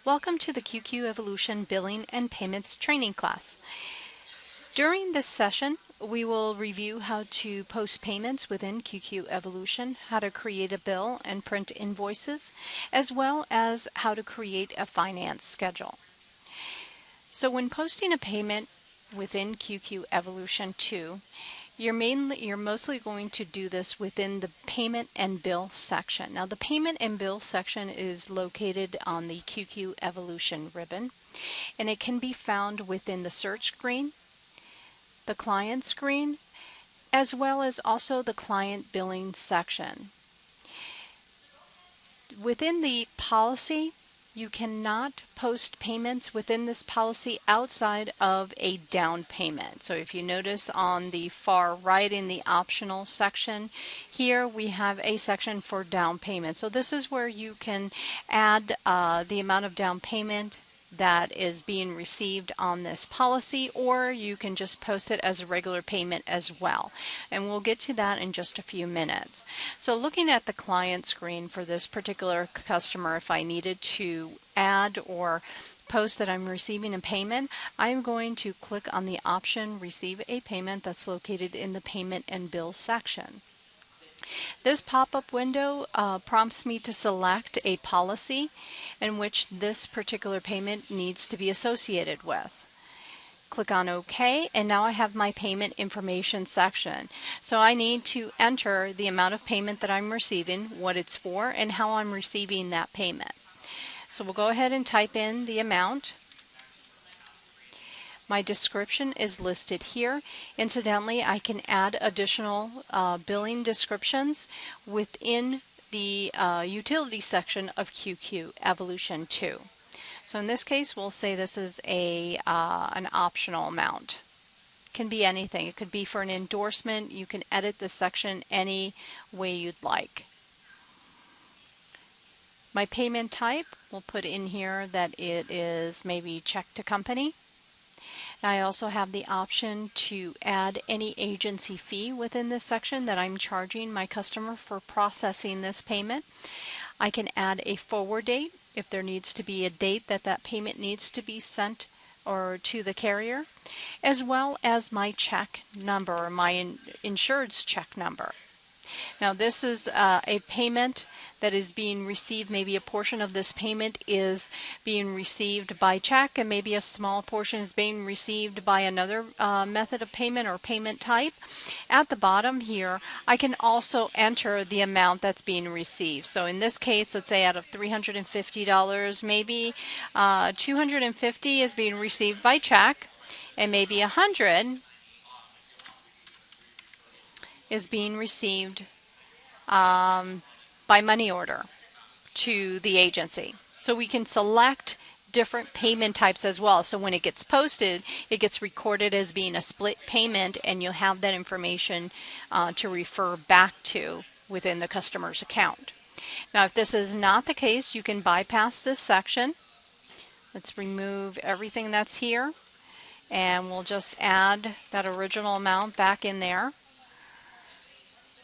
Welcome to the QQEvolution Billing and Payments training class. During this session, we will review how to post payments within QQEvolution, how to create a bill and print invoices, as well as how to create a finance schedule. So when posting a payment within QQEvolution 2, you're mostly going to do this within the payment and bill section. Now the payment and bill section is located on the QQEvolution ribbon, and it can be found within the search screen, the client screen, as well as also the client billing section. Within the policy, you cannot post payments within this policy outside of a down payment. So if you notice on the far right in the optional section, here we have a section for down payment. So this is where you can add the amount of down payment that is being received on this policy, or you can just post it as a regular payment as well. And we'll get to that in just a few minutes. So looking at the client screen for this particular customer, if I needed to add or post that I'm receiving a payment, I'm going to click on the option Receive a Payment that's located in the Payment and Bill section. This pop-up window prompts me to select a policy in which this particular payment needs to be associated with. Click on OK, and now I have my payment information section. So I need to enter the amount of payment that I'm receiving, what it's for, and how I'm receiving that payment. So we'll go ahead and type in the amount. My description is listed here. Incidentally, I can add additional billing descriptions within the utility section of QQEvolution 2. So in this case, we'll say this is an optional amount. It can be anything. It could be for an endorsement. You can edit this section any way you'd like. My payment type, we'll put in here that it is maybe check to company. I also have the option to add any agency fee within this section that I'm charging my customer for processing this payment. I can add a forward date if there needs to be a date that payment needs to be sent or to the carrier, as well as my check number or my insured's check number. Now this is a payment that is being received. Maybe a portion of this payment is being received by check, and maybe a small portion is being received by another method of payment or payment type. At the bottom here, I can also enter the amount that's being received. So in this case, let's say out of $350, maybe $250 is being received by check, and maybe $100 is being received by money order to the agency. So we can select different payment types as well. So when it gets posted, it gets recorded as being a split payment, and you'll have that information to refer back to within the customer's account. Now, if this is not the case, you can bypass this section. Let's remove everything that's here, and we'll just add that original amount back in there.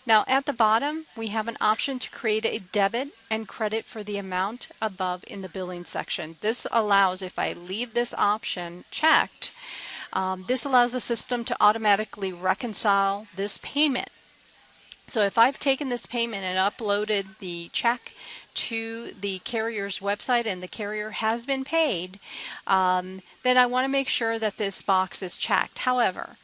Now at the bottom, we have an option to create a debit and credit for the amount above in the billing section. This allows, if I leave this option checked, this allows the system to automatically reconcile this payment. So if I've taken this payment and uploaded the check to the carrier's website and the carrier has been paid, then I want to make sure that this box is checked. However,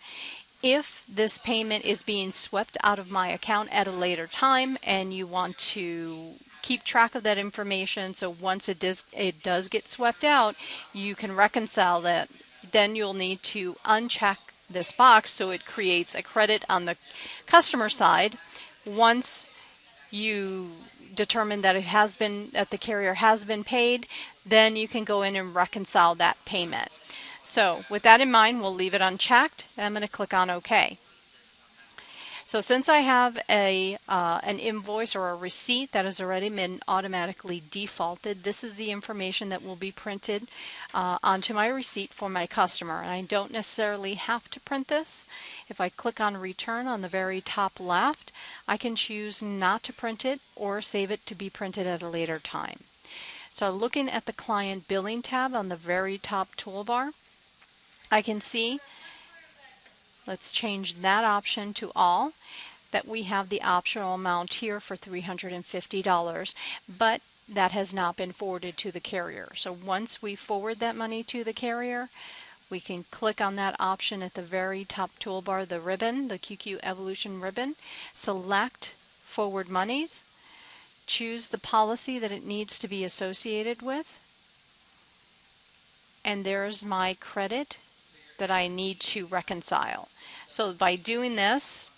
if this payment is being swept out of my account at a later time and you want to keep track of that information, so once it does get swept out, you can reconcile that, then you'll need to uncheck this box so it creates a credit on the customer side. Once you determine that the carrier has been paid, then you can go in and reconcile that payment. So with that in mind, we'll leave it unchecked, and I'm going to click on OK. So since I have an invoice or a receipt that has already been automatically defaulted, this is the information that will be printed onto my receipt for my customer. And I don't necessarily have to print this. If I click on Return on the very top left, I can choose not to print it or save it to be printed at a later time. So looking at the client billing tab on the very top toolbar, I can see, let's change that option to all, that we have the optional amount here for $350, but that has not been forwarded to the carrier. So once we forward that money to the carrier, we can click on that option at the very top toolbar, the ribbon, the QQEvolution ribbon, select forward monies, choose the policy that it needs to be associated with, and there's my credit that I need to reconcile. So by doing this,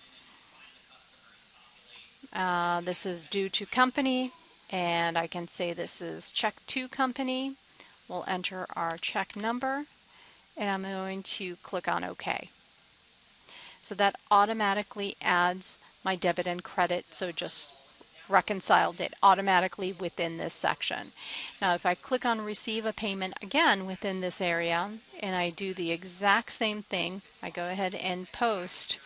this is due to company, and I can say this is check to company. We'll enter our check number, and I'm going to click on OK. So that automatically adds my debit and credit, so just reconciled it automatically within this section. Now if I click on receive a payment again within this area and I do the exact same thing, I go ahead and post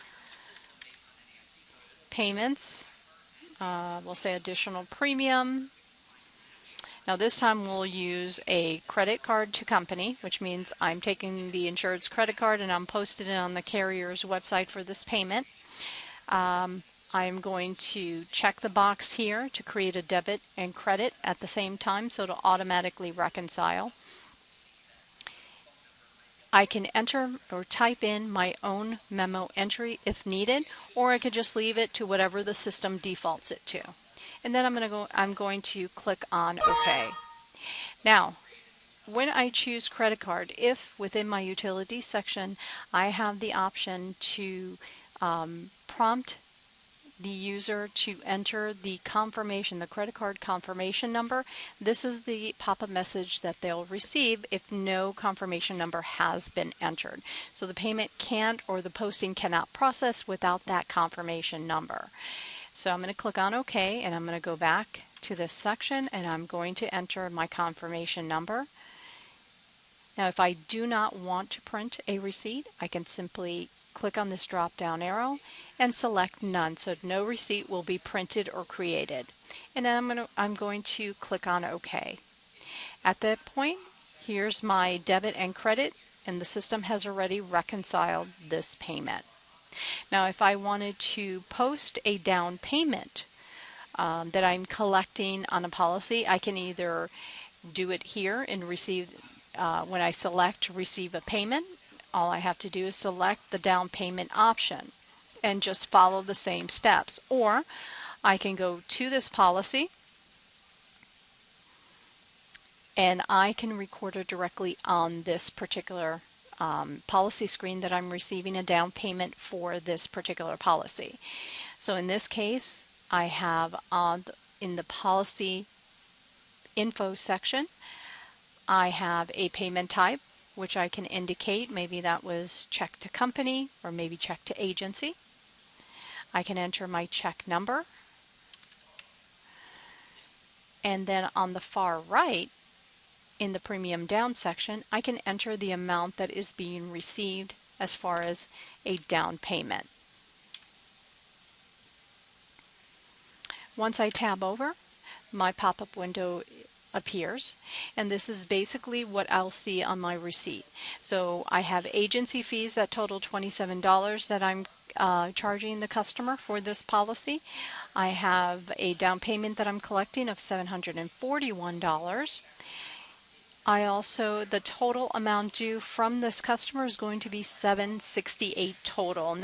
payments, we'll say additional premium. Now this time we'll use a credit card to company, which means I'm taking the insured's credit card and I'm posting it on the carrier's website for this payment. I'm going to check the box here to create a debit and credit at the same time, so it'll automatically reconcile. I can enter or type in my own memo entry if needed, or I could just leave it to whatever the system defaults it to. And then I'm going to click on OK. Now, when I choose credit card, if within my utility section I have the option to prompt the user to enter the confirmation, the credit card confirmation number, this is the pop-up message that they'll receive if no confirmation number has been entered. So the payment can't, or the posting cannot process without that confirmation number. So I'm going to click on OK, and I'm going to go back to this section and I'm going to enter my confirmation number. Now if I do not want to print a receipt, I can simply click on this drop down arrow and select none, so no receipt will be printed or created. And then I'm going to click on OK. At that point, here's my debit and credit, and the system has already reconciled this payment. Now if I wanted to post a down payment that I'm collecting on a policy, I can either do it here and receive, when I select receive a payment, all I have to do is select the down payment option and just follow the same steps. Or I can go to this policy and I can record it directly on this particular policy screen that I'm receiving a down payment for this particular policy. So in this case, I have in the policy info section, I have a payment type, which I can indicate. Maybe that was check to company or maybe check to agency. I can enter my check number. And then on the far right, in the premium down section, I can enter the amount that is being received as far as a down payment. Once I tab over, my pop-up window appears, and this is basically what I'll see on my receipt. So I have agency fees that total $27 that I'm charging the customer for this policy. I have a down payment that I'm collecting of $741. I also, the total amount due from this customer is going to be $768 total, and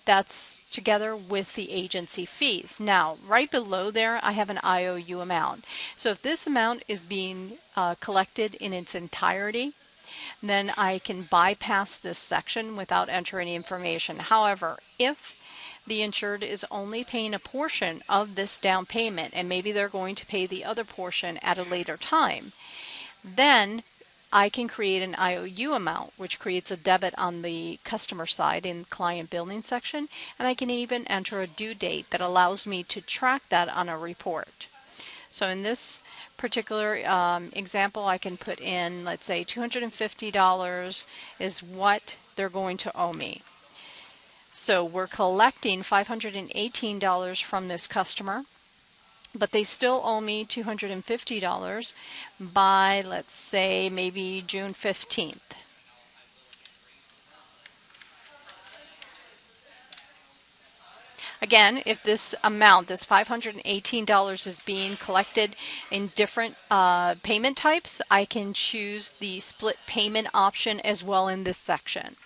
that's together with the agency fees. Now, right below there, I have an IOU amount. So if this amount is being collected in its entirety, then I can bypass this section without entering any information. However, if the insured is only paying a portion of this down payment, and maybe they're going to pay the other portion at a later time, then I can create an IOU amount, which creates a debit on the customer side in client billing section, and I can even enter a due date that allows me to track that on a report. So in this particular example, I can put in, let's say $250 is what they're going to owe me. So we're collecting $518 from this customer. but they still owe me $250 by, let's say, maybe June 15th. Again, if this amount, this $518 is being collected in different payment types, I can choose the split payment option as well in this section.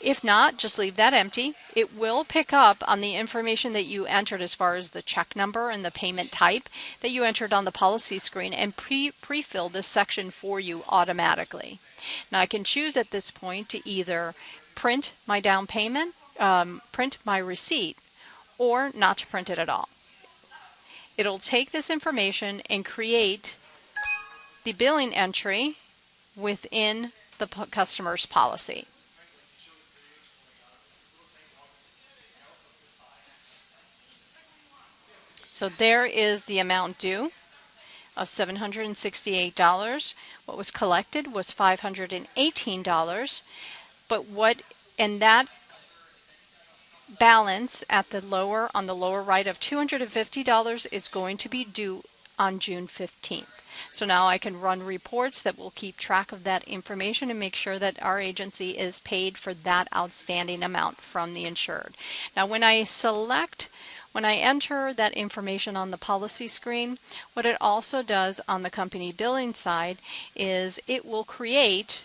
If not, just leave that empty. It will pick up on the information that you entered as far as the check number and the payment type that you entered on the policy screen and pre-fill this section for you automatically. Now I can choose at this point to either print my down payment, print my receipt, or not to print it at all. It'll take this information and create the billing entry within the customer's policy. So there is the amount due of $768. What was collected was $518, but and that balance at the on the lower right of $250 is going to be due on June 15th. So now I can run reports that will keep track of that information and make sure that our agency is paid for that outstanding amount from the insured. Now when I enter that information on the policy screen, what it also does on the company billing side is it will create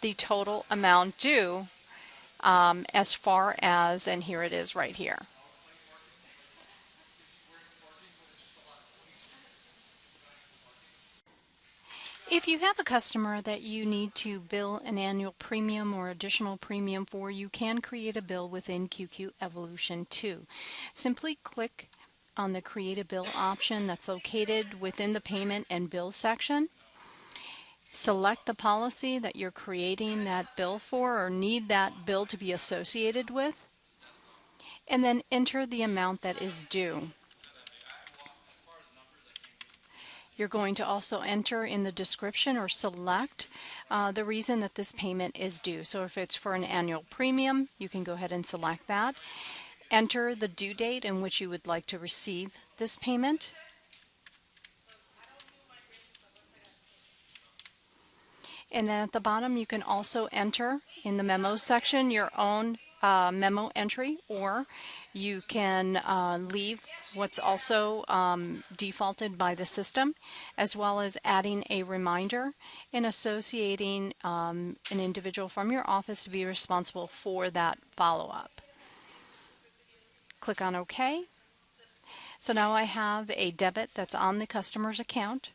the total amount due as far as, and here it is right here. If you have a customer that you need to bill an annual premium or additional premium for, you can create a bill within QQEvolution 2. Simply click on the Create a Bill option that's located within the Payment and Bill section. Select the policy that you're creating that bill for or need that bill to be associated with, and then enter the amount that is due. You're going to also enter in the description or select the reason that this payment is due. So if it's for an annual premium, you can go ahead and select that. Enter the due date in which you would like to receive this payment. And then at the bottom, you can also enter in the memo section your own memo entry, or you can leave what's also defaulted by the system, as well as adding a reminder and associating an individual from your office to be responsible for that follow-up. Click on OK. So now I have a debit that's on the customer's account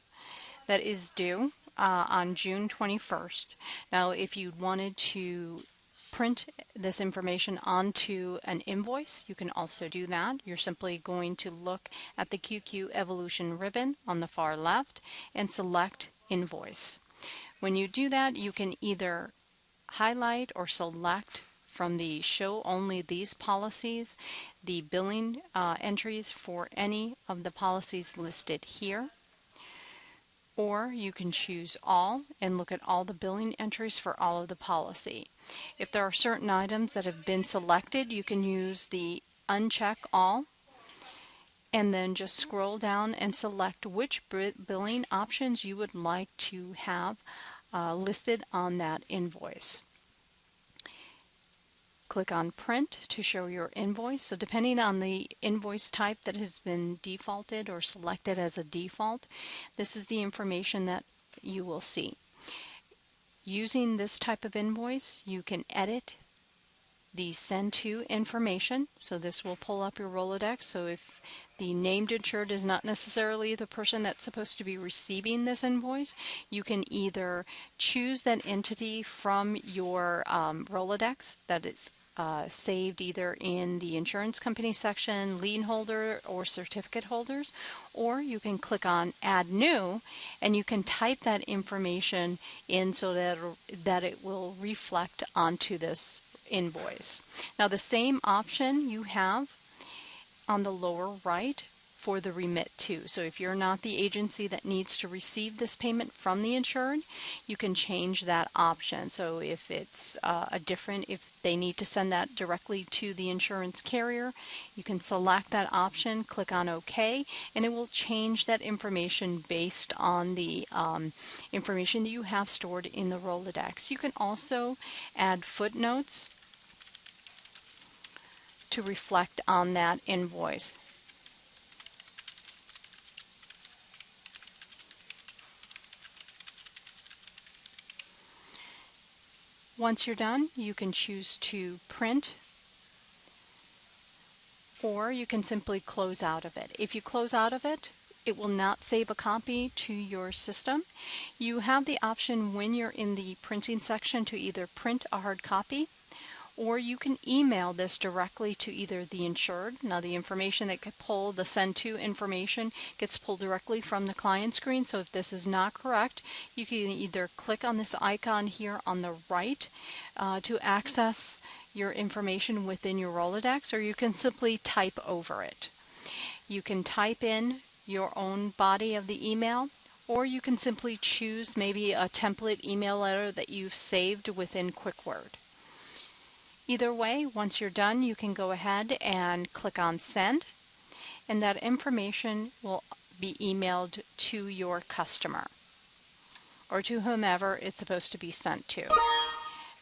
that is due on June 21st. Now if you wanted to print this information onto an invoice, you can also do that. You're simply going to look at the QQEvolution ribbon on the far left and select Invoice. When you do that, you can either highlight or select from the Show Only These Policies the billing entries for any of the policies listed here. Or you can choose all and look at all the billing entries for all of the policy. If there are certain items that have been selected, you can use the uncheck all and then just scroll down and select which billing options you would like to have listed on that invoice. Click on Print to show your invoice. So depending on the invoice type that has been defaulted or selected as a default, this is the information that you will see. Using this type of invoice, you can edit the Send To information. So this will pull up your Rolodex. So if the named insured is not necessarily the person that's supposed to be receiving this invoice, you can either choose that entity from your Rolodex that is saved either in the insurance company section, lien holder, or certificate holders, or you can click on Add New and you can type that information in so that it will reflect onto this invoice. Now the same option you have on the lower right for the remit to. So if you're not the agency that needs to receive this payment from the insured, you can change that option. So if it's if they need to send that directly to the insurance carrier, you can select that option, click on OK, and it will change that information based on the information that you have stored in the Rolodex. You can also add footnotes to reflect on that invoice. Once you're done, you can choose to print, or you can simply close out of it. If you close out of it, it will not save a copy to your system. You have the option when you're in the printing section to either print a hard copy, or you can email this directly to either the insured. Now the information that could pull, the send to information, gets pulled directly from the client screen. So if this is not correct, you can either click on this icon here on the right to access your information within your Rolodex, or you can simply type over it. You can type in your own body of the email, or you can simply choose maybe a template email letter that you've saved within QuickWord. Either way, once you're done, you can go ahead and click on send, and that information will be emailed to your customer or to whomever it's supposed to be sent to.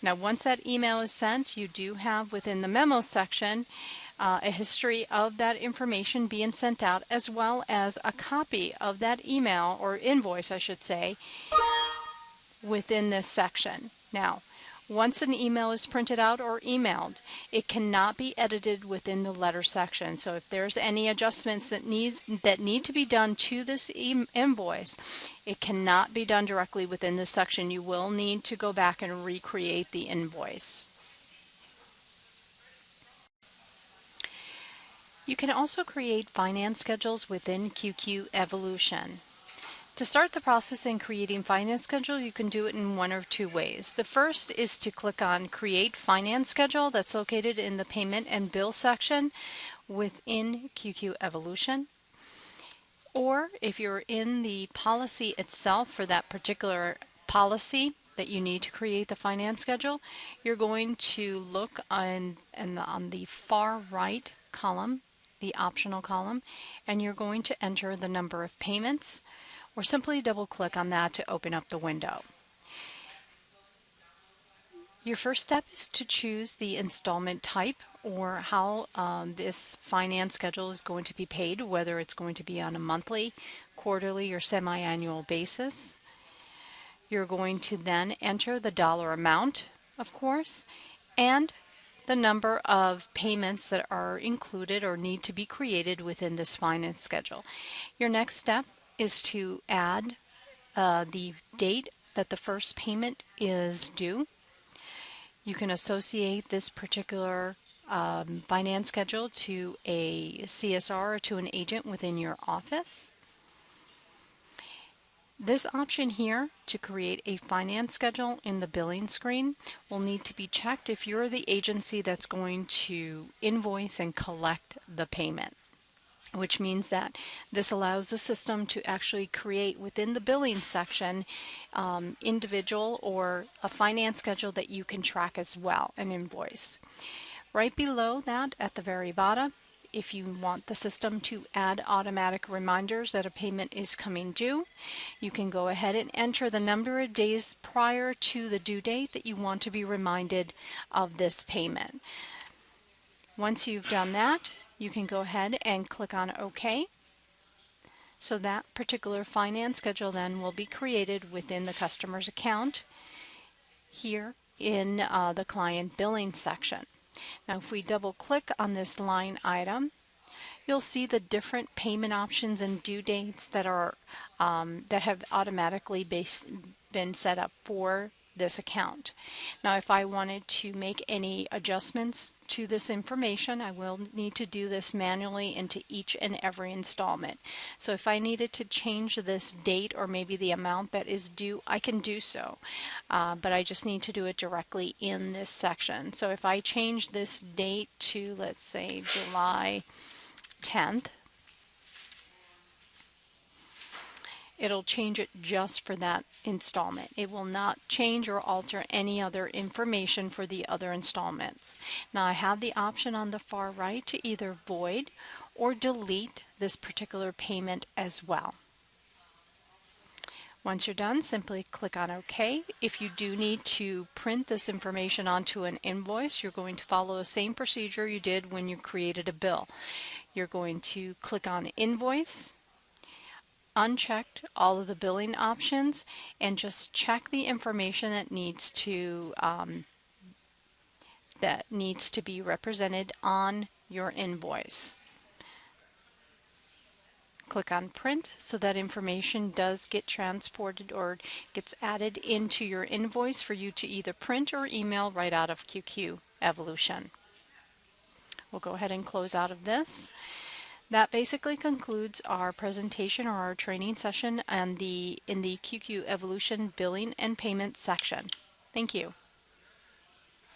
Now, once that email is sent, you do have within the memo section a history of that information being sent out, as well as a copy of that email, or invoice I should say, within this section. Now, once an email is printed out or emailed, it cannot be edited within the letter section. So if there's any adjustments that need to be done to this invoice, it cannot be done directly within this section. You will need to go back and recreate the invoice. You can also create finance schedules within QQEvolution. To start the process in creating finance schedule, you can do it in one or two ways. The first is to click on Create Finance Schedule. That's located in the Payment and Bill section within QQEvolution. Or if you're in the policy itself for that particular policy that you need to create the finance schedule, you're going to look on the far right column, the optional column, and you're going to enter the number of payments, or simply double click on that to open up the window. Your first step is to choose the installment type, or how this finance schedule is going to be paid, whether it's going to be on a monthly, quarterly, or semi-annual basis. You're going to then enter the dollar amount, of course, and the number of payments that are included or need to be created within this finance schedule. Your next step is to add the date that the first payment is due. You can associate this particular finance schedule to a CSR or to an agent within your office. This option here to create a finance schedule in the billing screen will need to be checked if you're the agency that's going to invoice and collect the payment, which means that this allows the system to actually create within the billing section individual or a finance schedule that you can track as well, an invoice. Right below that at the very bottom, if you want the system to add automatic reminders that a payment is coming due, you can go ahead and enter the number of days prior to the due date that you want to be reminded of this payment. Once you've done that, you can go ahead and click on OK. So that particular finance schedule then will be created within the customer's account here in the client billing section. Now if we double click on this line item, you'll see the different payment options and due dates that are that have automatically been set up for this account. Now if I wanted to make any adjustments to this information, I will need to do this manually into each and every installment. So if I needed to change this date or maybe the amount that is due, I can do so, but I just need to do it directly in this section. So if I change this date to, let's say, July 10th, It'll change it just for that installment. It will not change or alter any other information for the other installments. Now I have the option on the far right to either void or delete this particular payment as well. Once you're done, simply click on OK. If you do need to print this information onto an invoice, you're going to follow the same procedure you did when you created a bill. You're going to click on Invoice, uncheck all of the billing options, and just check the information that needs to be represented on your invoice. Click on Print so that information does get transported or gets added into your invoice for you to either print or email right out of QQEvolution. We'll go ahead and close out of this. That basically concludes our presentation or our training session in the QQEvolution billing and payment section. Thank you.